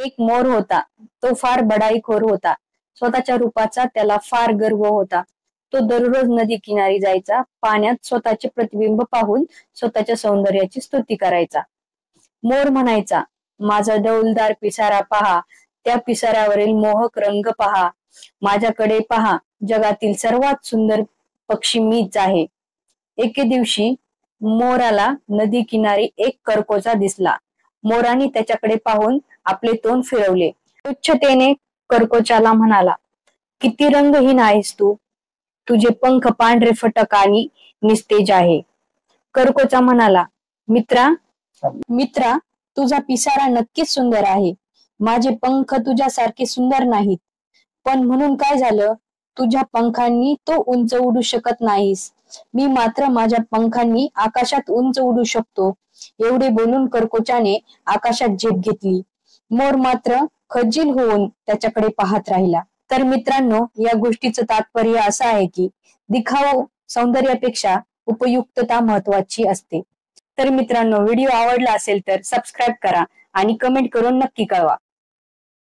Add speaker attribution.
Speaker 1: एक मोर होता. तो फार बडाईखोर होता. स्वतःच्या रूपाचा त्याला फार गर्व होता. तो दररोज नदी किनारी जायचा. पाण्यात स्वतःचे प्रतिबिंब पाहून स्वतःच्या सौंदर्याची स्तुती करायचा. मोर म्हणायचा, माझा डौलदार पिसारा पहा, त्या पिसाऱ्यावरील मोहक रंग पहा, माझ्याकडे पहा, जगातील सर्वात सुंदर पक्षी मीच आहे. एके दिवशी मोराला नदी किनारी एक करकोचा दिसला. मोराने त्याच्याकडे पाहून आपले तोंड फिरवले. तुच्छतेने करकोचाला म्हणाला, किती रंगहीन आहेस तू. तुझे पंख पांढरे फटक आणि निस्तेज आहे. करकोचा म्हणाला, मित्रा मित्रा तुझा पिसारा नक्कीच सुंदर आहे. माझे पंख तुझ्यासारखे सुंदर नाहीत. पण म्हणून काय झालं? तुझ्या पंखांनी तो उंच उडू शकत नाहीस. मी मात्र माझ्या पंखांनी आकाशात उंच उडू शकतो. एवढे बोलून करकोचाने आकाशात झेप घेतली. मोर मात्र खजील होऊन त्याच्याकडे पाहत राहिला. तर मित्रांनो, या गोष्टीचं तात्पर्य असं आहे की दिखाऊ सौंदर्यापेक्षा उपयुक्तता महत्वाची असते. तर मित्रांनो, व्हिडिओ आवडला असेल तर सबस्क्राईब करा आणि कमेंट करून नक्की कळवा.